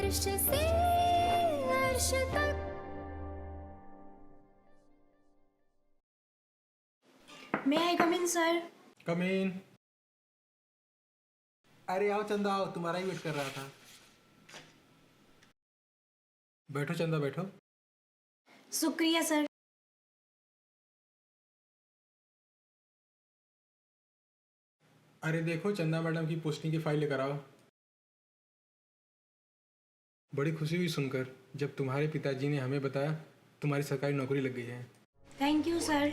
फर्श से अर्श तक। May I come in, sir? कम इन। अरे आओ चंदा आओ, तुम्हारा ही वेट कर रहा था। बैठो चंदा बैठो। शुक्रिया सर। अरे देखो चंदा मैडम की पोस्टिंग की फाइल लेकर आओ। बड़ी खुशी हुई सुनकर जब तुम्हारे पिताजी ने हमें बताया तुम्हारी सरकारी नौकरी लग गई है। Thank you sir.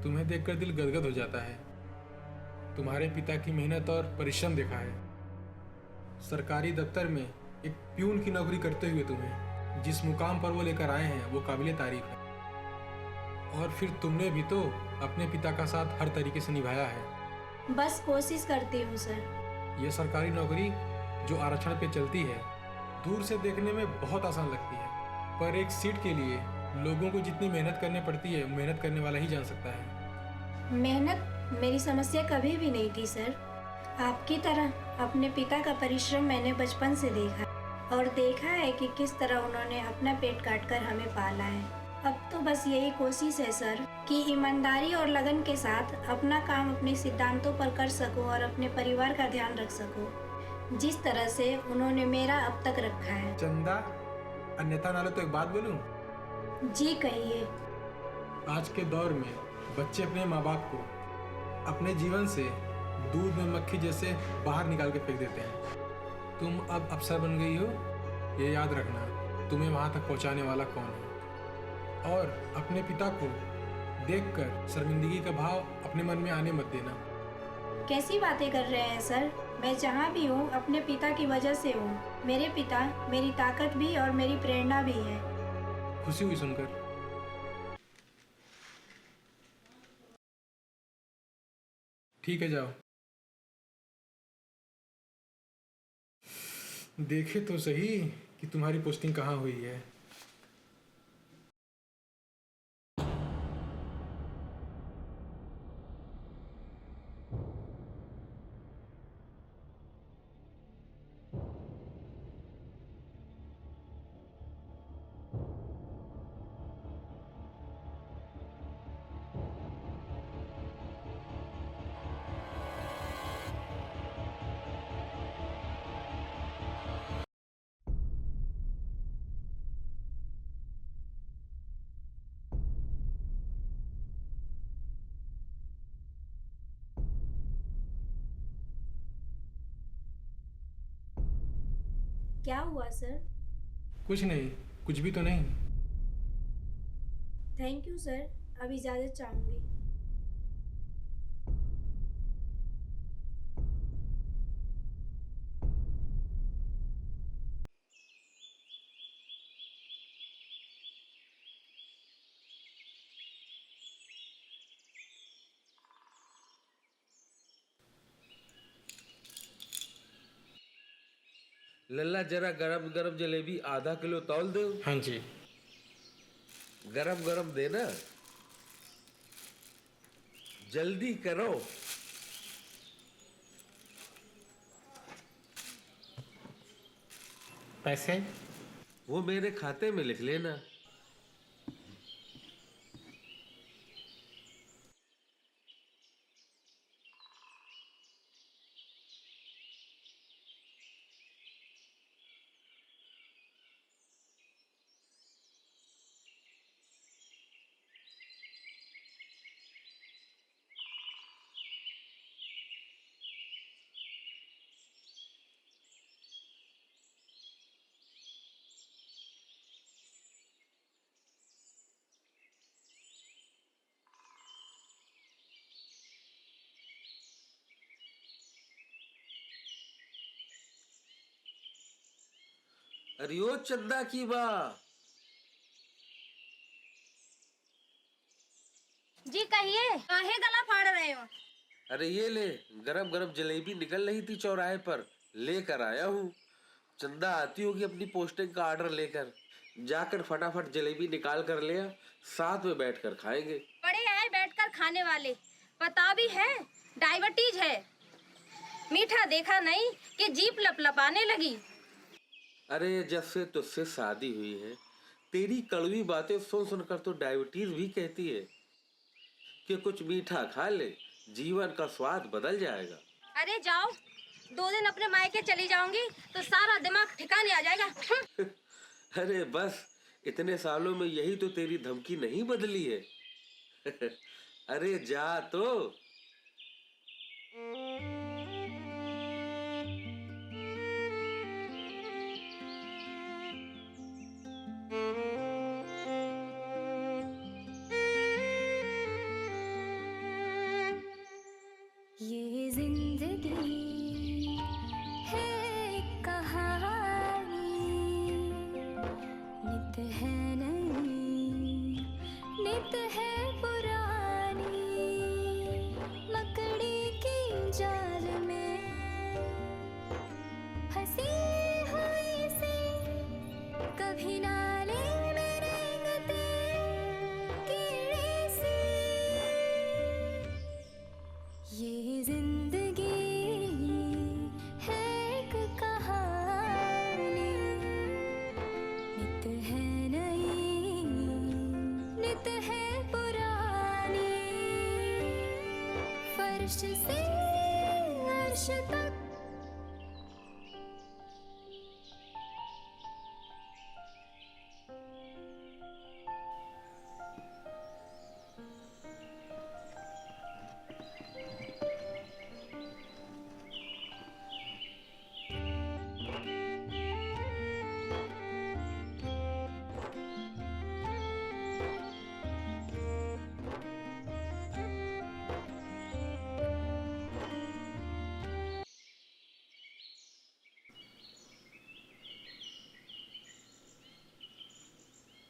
तुम्हें देखकर दिल गदगद हो जाता है। तुम्हारे पिता की मेहनत और परिश्रम देखा है। सरकारी दफ्तर में एक प्यून की नौकरी करते हुए तुम्हें जिस मुकाम पर वो लेकर आए हैं वो काबिले तारीफ है। और फिर तुमने भी तो अपने पिता का साथ हर तरीके से निभाया है। बस कोशिश करती हूँ सर। ये सरकारी नौकरी जो आरक्षण पे चलती है दूर से देखने में बहुत आसान लगती है, पर एक सीट के लिए लोगों को जितनी मेहनत करनी पड़ती है मेहनत करने वाला ही जान सकता है। मेहनत मेरी समस्या कभी भी नहीं थी सर। आपकी तरह अपने पिता का परिश्रम मैंने बचपन से देखा और देखा है कि किस तरह उन्होंने अपना पेट काटकर हमें पाला है। अब तो बस यही कोशिश है सर कि ईमानदारी और लगन के साथ अपना काम अपने सिद्धांतों पर कर सकूं और अपने परिवार का ध्यान रख सकूं जिस तरह से उन्होंने मेरा अब तक रखा है। चंदा अन्यथा ना लो तो एक बात बोलूं? जी कहिए। आज के दौर में बच्चे अपने माँ बाप को अपने जीवन से दूध में मक्खी जैसे बाहर निकाल के फेंक देते हैं। तुम अब अफसर बन गई हो, ये याद रखना तुम्हें वहाँ तक पहुँचाने वाला कौन है। और अपने पिता को देखकर शर्मिंदगी का भाव अपने मन में आने मत देना। कैसी बातें कर रहे हैं सर? मैं जहाँ भी हूँ अपने पिता की वजह से हूँ। मेरे पिता मेरी ताकत भी और मेरी प्रेरणा भी है। खुशी हुई सुनकर। ठीक है जाओ। देखे तो सही कि तुम्हारी पोस्टिंग कहाँ हुई है। क्या हुआ सर? कुछ नहीं, कुछ भी तो नहीं। Thank you sir. अब इजाज़त चाहूँगी। लल्ला जरा गरम गरम जलेबी आधा किलो तौल दो। हाँ जी। गरम गरम देना, जल्दी करो। पैसे? वो मेरे खाते में लिख लेना। अरे ओ चंदा की बा। जी कहिए, काहे गला फाड़ रहे हो? अरे ये ले, गरम गरम जलेबी निकल रही थी चौराहे पर, लेकर आया हूँ। चंदा आती होगी अपनी पोस्टिंग का ऑर्डर लेकर। जाकर फटाफट जलेबी निकाल कर ले आ, साथ में बैठकर खाएंगे। बड़े हैं बैठकर खाने वाले, पता भी है डायबिटीज है। मीठा देखा नहीं कि जीप लपलपाने लगी। अरे जब से तुझसे शादी हुई है तेरी कड़वी बातें सुन सुनकर तो डायबिटीज भी कहती है कि कुछ मीठा खा ले, जीवन का स्वाद बदल जाएगा। अरे जाओ, 2 दिन अपने मायके चली जाऊंगी तो सारा दिमाग ठिकाने आ जाएगा। अरे बस, इतने सालों में यही तो तेरी धमकी नहीं बदली है। अरे जा तो। ये जिंदगी है एक कहानी, नित है नई, नित है पुरानी, मकड़ी की जाल में हंसी हुई सी, कभी नाले में रेंगते कीड़े सी। ये जिंदगी है एक कहानी, नित है नई, नित है पुरानी, फर्श से अर्श तक।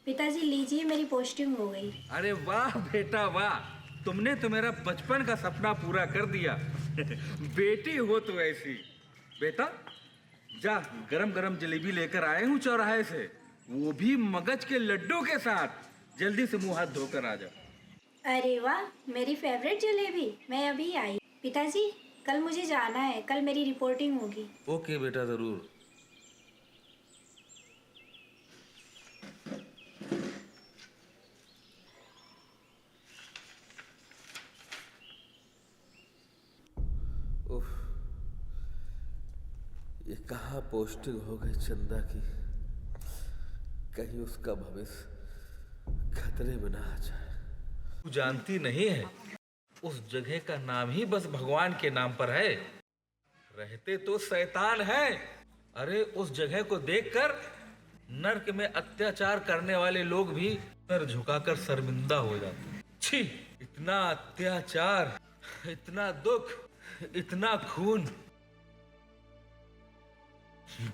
पिताजी लीजिए, मेरी पोस्टिंग हो गई। अरे वाह बेटा वाह, तुमने तो मेरा बचपन का सपना पूरा कर दिया। बेटी हो तो ऐसी। बेटा जा, गरम गरम जलेबी लेकर आए हूँ चौराहे से, वो भी मगज के लड्डू के साथ। जल्दी से मुंह हाथ धोकर आ जा। अरे वाह, मेरी फेवरेट जलेबी, मैं अभी आई। पिताजी कल मुझे जाना है, कल मेरी रिपोर्टिंग होगी। ओके बेटा, जरूर। उफ, ये कहाँ पोस्टिंग हो गई चंदा की, कहीं उसका भविष्य खतरे में ना आ जाए। तू जानती नहीं है, उस जगह का नाम ही बस भगवान के नाम पर है, रहते तो शैतान है। अरे उस जगह को देखकर नर्क में अत्याचार करने वाले लोग भी सर झुकाकर शर्मिंदा हो जाते। छी, इतना अत्याचार, इतना दुख, इतना खून,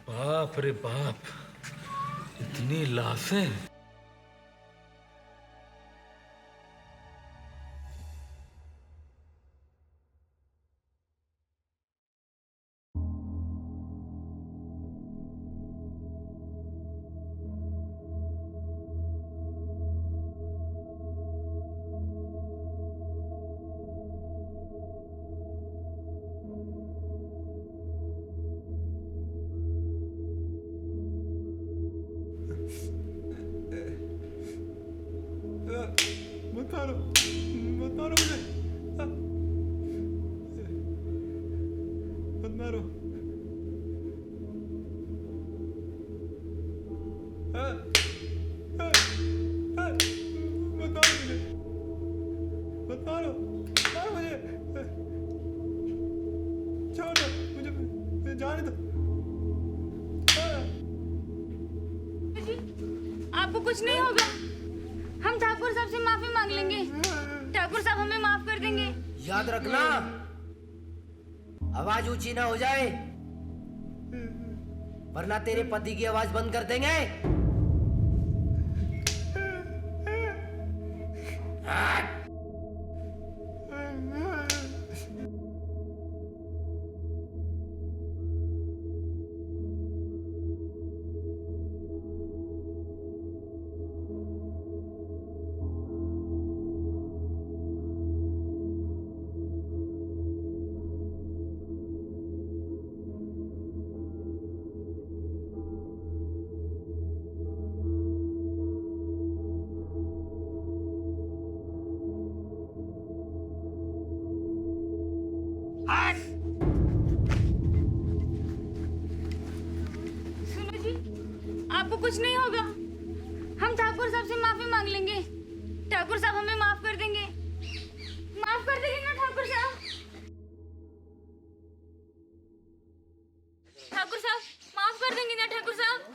बाप रे बाप, इतनी लाशें। बता रो मुझे, बता रो। बता रो मुझे, छोड़ दो मुझे, जाने दो। आपको कुछ नहीं होगा, हम ठाकुर साहब से माफी मांग लेंगे, ठाकुर साहब हमें माफ कर देंगे। याद रखना, आवाज ऊंची ना हो जाए, वरना तेरे पति की आवाज बंद कर देंगे। आपको कुछ नहीं होगा। हम ठाकुर साहब से माफी मांग लेंगे। ठाकुर साहब हमें माफ कर देंगे। माफ कर देंगे ना ठाकुर साहब? ठाकुर साहब माफ कर देंगे ना ठाकुर साहब?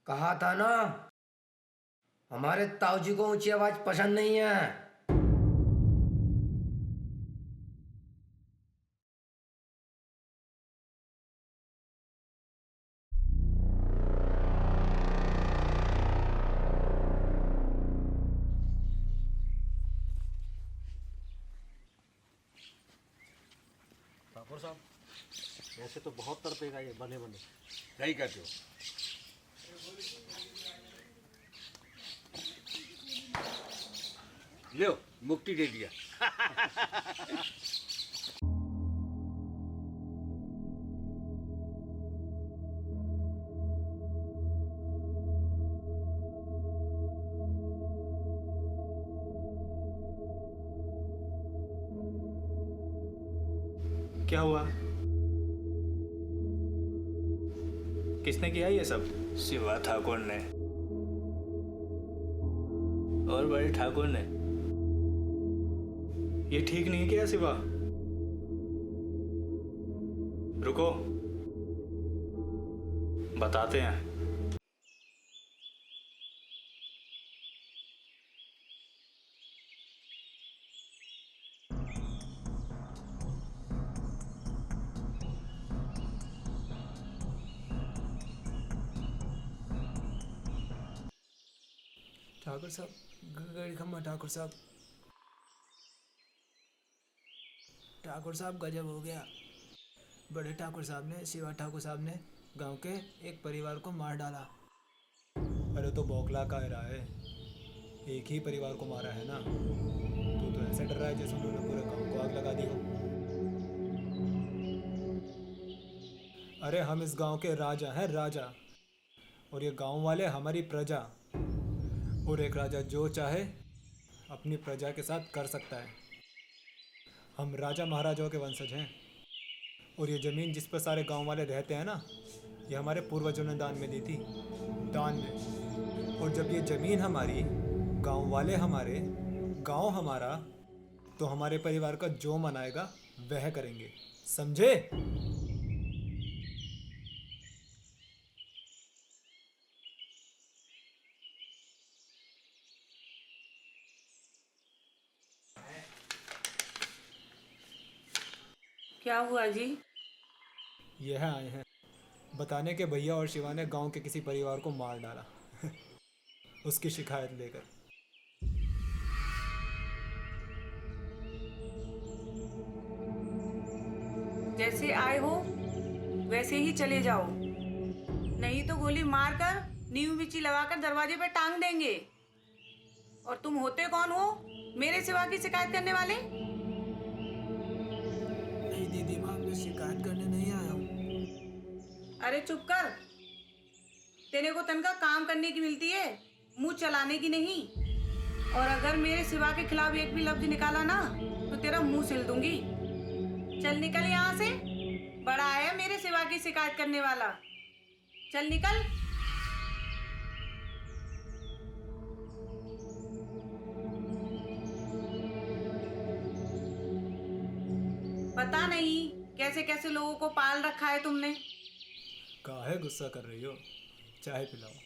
कहा था ना, हमारे ताऊ जी को ऊंची आवाज पसंद नहीं है। ठाकुर साहब, ऐसे तो बहुत तड़पेगा ये बने बने। सही कहते हो। लो, मुक्ति दे दिया। क्या हुआ? किसने किया ये सब? शिवा ठाकुर ने और बड़े ठाकुर ने। ये ठीक नहीं किया शिवा। रुको, बताते हैं। ठाकुर साहब, गड़ी खम्मा ठाकुर साहब। ठाकुर साहब गजब हो गया। बड़े ठाकुर साहब ने, शिवा ठाकुर साहब ने गांव के एक परिवार को मार डाला। अरे तो बौखला का रहा है, एक ही परिवार को मारा है ना। तो ऐसे डर रहा है जैसे उन्होंने पूरे गांव को आग लगा दी हो। अरे हम इस गांव के राजा हैं, राजा। और ये गांव वाले हमारी प्रजा। और एक राजा जो चाहे अपनी प्रजा के साथ कर सकता है। हम राजा महाराजाओं के वंशज हैं। और ये ज़मीन जिस पर सारे गांव वाले रहते हैं ना, ये हमारे पूर्वजों ने दान में दी थी, दान में। और जब ये ज़मीन हमारी, गांव वाले हमारे, गांव हमारा, तो हमारे परिवार का जो मन आएगा वह करेंगे, समझे? क्या हुआ जी? यह आए हैं बताने के भैया और शिवा ने गांव के किसी परिवार को मार डाला। उसकी शिकायत लेकर। जैसे आए हो वैसे ही चले जाओ, नहीं तो गोली मारकर नींव मिर्ची लगाकर दरवाजे पे टांग देंगे। और तुम होते कौन हो मेरे सिवा की शिकायत करने वाले? नहीं दीदी माँ, मैं शिकायत करने नहीं आया हूँ। अरे चुप कर, तेरे को तनख्वाह काम करने की मिलती है, मुंह चलाने की नहीं। और अगर मेरे सिवा के खिलाफ एक भी लफ्ज निकाला ना तो तेरा मुंह सिल दूंगी। चल निकल यहाँ से, बड़ा आया मेरे सिवा की शिकायत करने वाला। चल निकल। पता नहीं कैसे कैसे लोगों को पाल रखा है तुमने। काहे गुस्सा कर रही हो? चाय पिलाओ।